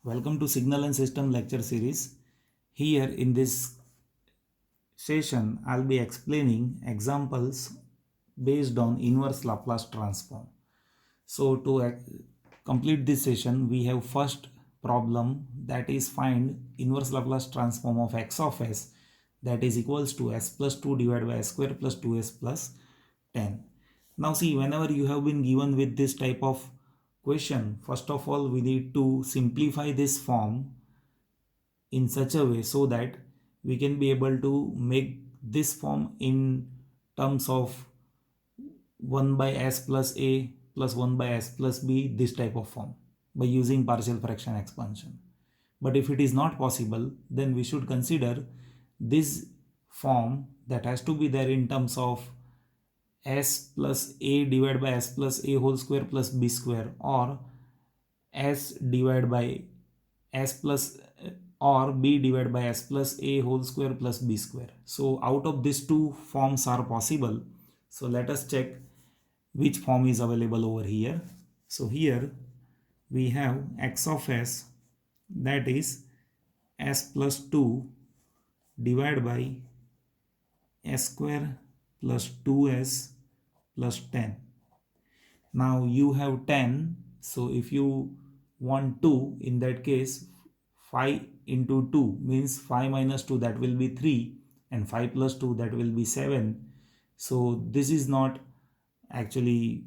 Welcome to Signal and System lecture series. Here in this session, I'll be explaining examples based on inverse Laplace transform. So to complete this session, we have first problem, that is find inverse Laplace transform of x of s, that is equals to s plus 2 divided by s square plus 2s plus 10. Now see, whenever you have been given with this type of question, first of all we need to simplify this form in such a way so that we can be able to make this form in terms of 1 by s plus a plus 1 by s plus b, this type of form, by using partial fraction expansion. But if it is not possible, then we should consider this form that has to be there in terms of s plus a divided by s plus a whole square plus b square, or s divided by s plus or b divided by s plus a whole square plus b square. So out of these two forms are possible. So let us check which form is available over here. So here we have x of s, that is s plus 2 divided by s square plus 2s plus 10. Now you have 10, so if you want 2, in that case 5 into 2 means 5 minus 2, that will be 3, and 5 plus 2, that will be 7. So this is not actually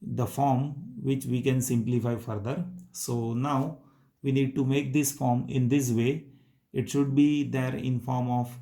the form which we can simplify further. So now we need to make this form in this way. It should be there in form of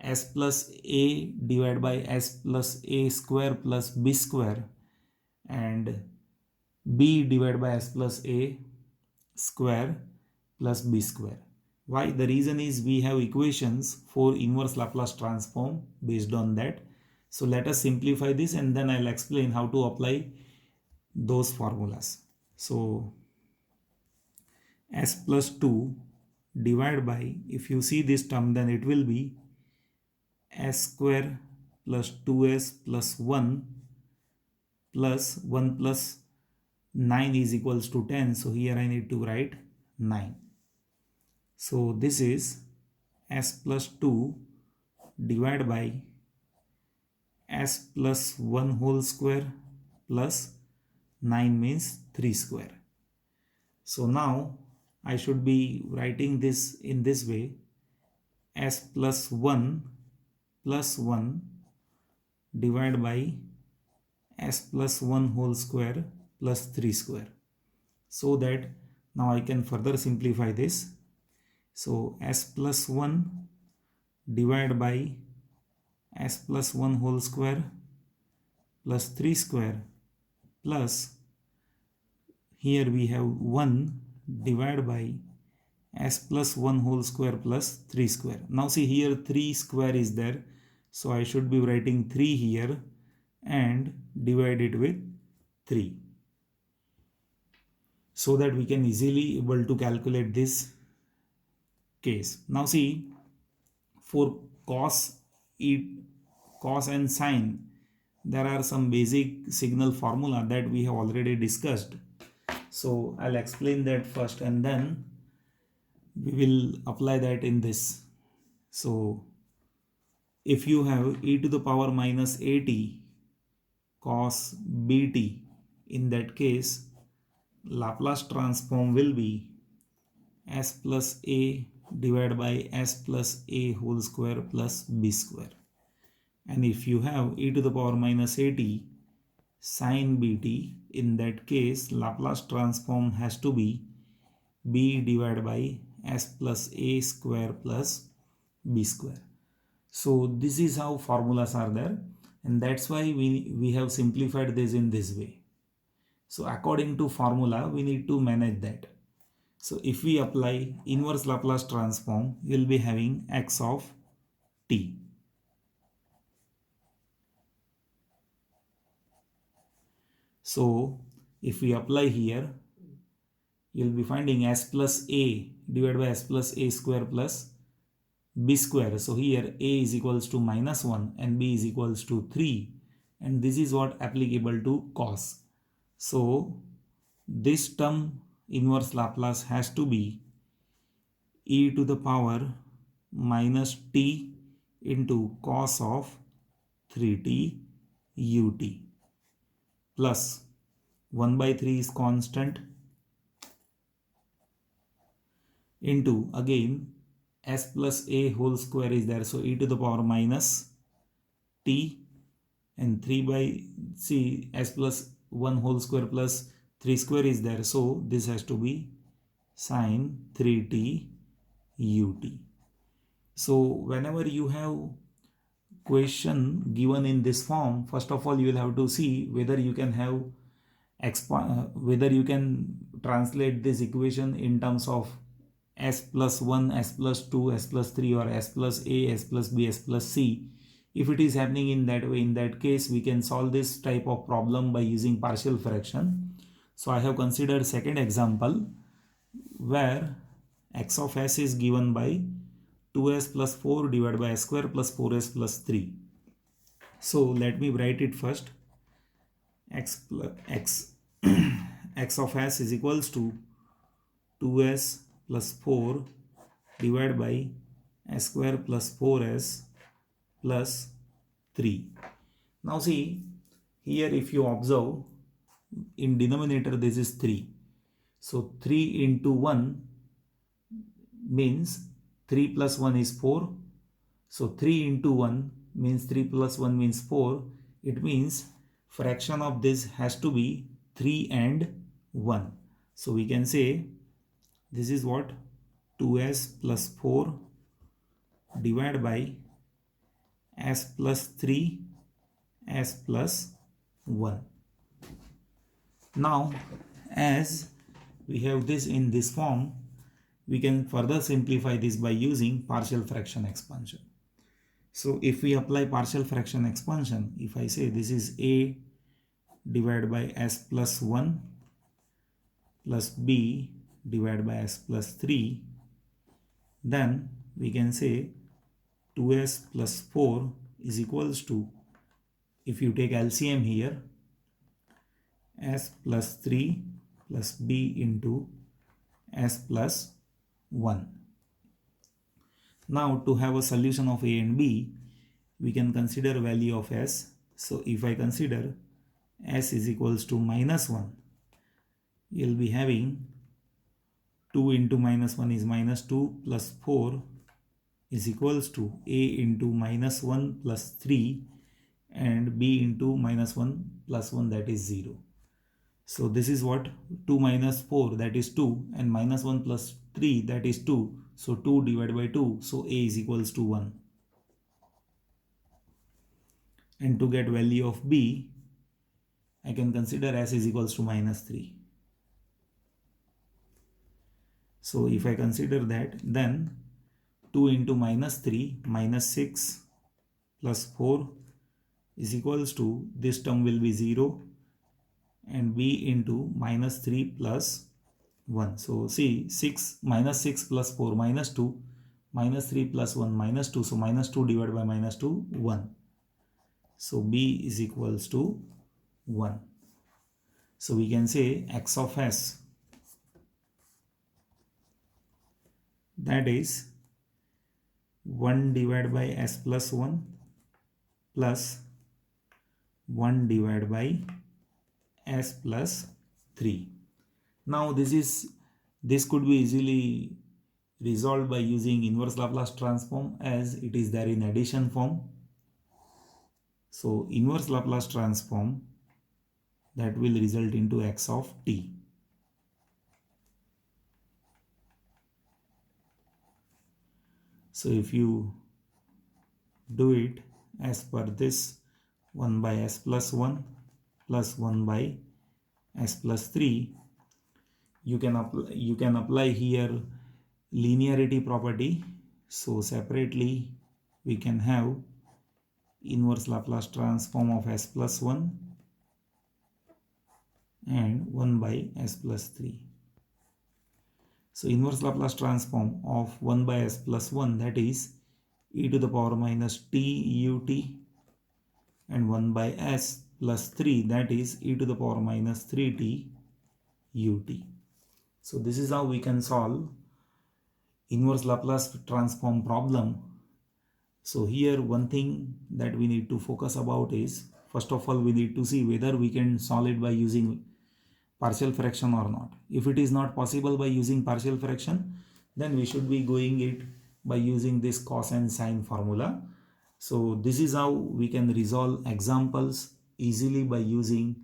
s plus a divided by s plus a square plus b square, and b divided by s plus a square plus b square. Why? The reason is we have equations for inverse Laplace transform based on that. So let us simplify this and then I'll explain how to apply those formulas. So s plus 2 divided by, if you see this term, then it will be s square plus 2s plus 1 plus 1 plus 9 is equals to 10. So here I need to write 9. So this is s plus 2 divided by s plus 1 whole square plus 9 means 3 square. So now I should be writing this in this way: s plus 1 divided by s plus 1 whole square plus 3 square. So that now I can further simplify this. So s plus 1 divided by s plus 1 whole square plus 3 square, plus here we have 1 divided by s plus 1 whole square plus 3 square. Now see, here 3 square is there, so I should be writing 3 here and divide it with 3, so that we can easily able to calculate this case. Now see, for cos and sine, there are some basic signal formula that we have already discussed. So I'll explain that first and then we will apply that in this. So if you have e to the power minus at cos bt, in that case Laplace transform will be s plus a divided by s plus a whole square plus b square. And if you have e to the power minus at sin bt, in that case Laplace transform has to be b divided by s plus a square plus b square. So this is how formulas are there, and that's why we have simplified this in this way. So according to formula we need to manage that. So if we apply inverse Laplace transform, we will be having x of t. So if we apply here, you will be finding s plus a divided by s plus a square plus b square. So here a is equals to minus 1 and b is equals to 3, and this is what applicable to cos. So this term inverse Laplace has to be e to the power minus t into cos of 3t ut plus 1 by 3 is constant into again s plus a whole square is there, so e to the power minus t and 3 by c s plus 1 whole square plus 3 square is there, so this has to be sin 3t ut. So whenever you have question given in this form, first of all you will have to see whether you can have whether you can translate this equation in terms of s plus 1, s plus 2, s plus 3 or s plus a, s plus b, s plus c. If it is happening in that way, in that case we can solve this type of problem by using partial fraction. So I have considered second example where x of s is given by 2s plus 4 divided by s square plus 4s plus 3. So let me write it first. X plus x x of s is equals to 2s plus 4 divided by s square plus 4s plus 3. Now see here, if you observe in denominator this is 3, so 3 into 1 means 3 plus 1 is 4, so 3 into 1 means 3 plus 1 means 4. It means fraction of this has to be 3 and 1. So we can say this is what 2s plus 4 divided by s plus 3 s plus 1. Now as we have this in this form, we can further simplify this by using partial fraction expansion. So if we apply partial fraction expansion, if I say this is a divided by s plus 1 plus b divided by s plus 3, then we can say 2s plus 4 is equals to, if you take LCM here, s plus 3 plus b into s plus 1. Now to have a solution of a and b, we can consider value of s. So if I consider s is equals to minus 1, you will be having 2 into minus 1 is minus 2 plus 4 is equals to a into minus 1 plus 3 and b into minus 1 plus 1, that is 0. So this is what 2 minus 4, that is 2, and minus 1 plus 3, that is 2. So 2 divided by 2, so a is equals to 1. And to get value of b, I can consider s is equals to minus 3. So if I consider that, then 2 into minus 3 minus 6 plus 4 is equals to, this term will be 0, and b into minus 3 plus 1. So see, 6 minus 6 plus 4 minus 2, minus 3 plus 1 minus 2, so minus 2 divided by minus 2, 1. So b is equals to 1. So we can say x of s, that is 1 divided by s plus 1 plus 1 divided by s plus 3. Now this could be easily resolved by using inverse Laplace transform, as it is there in addition form. So inverse Laplace transform, that will result into x of t. So if you do it as per this, 1 by s plus 1 plus 1 by s plus 3, you can apply here linearity property. So separately we can have inverse Laplace transform of s plus 1 and 1 by s plus 3. So inverse Laplace transform of 1 by s plus 1, that is e to the power minus t ut, and 1 by s plus 3, that is e to the power minus 3t ut. So this is how we can solve inverse Laplace transform problem. So here one thing that we need to focus about is, first of all, we need to see whether we can solve it by using partial fraction or not. If it is not possible by using partial fraction, then we should be going it by using this cos and sine formula. So this is how we can resolve examples easily by using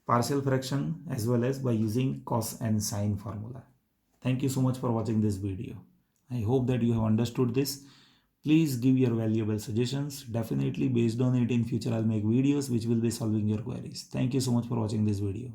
partial fraction as well as by using cos and sine formula. Thank you so much for watching this video. I hope that you have understood this. Please give your valuable suggestions. Definitely based on it in future I'll make videos which will be solving your queries. Thank you so much for watching this video.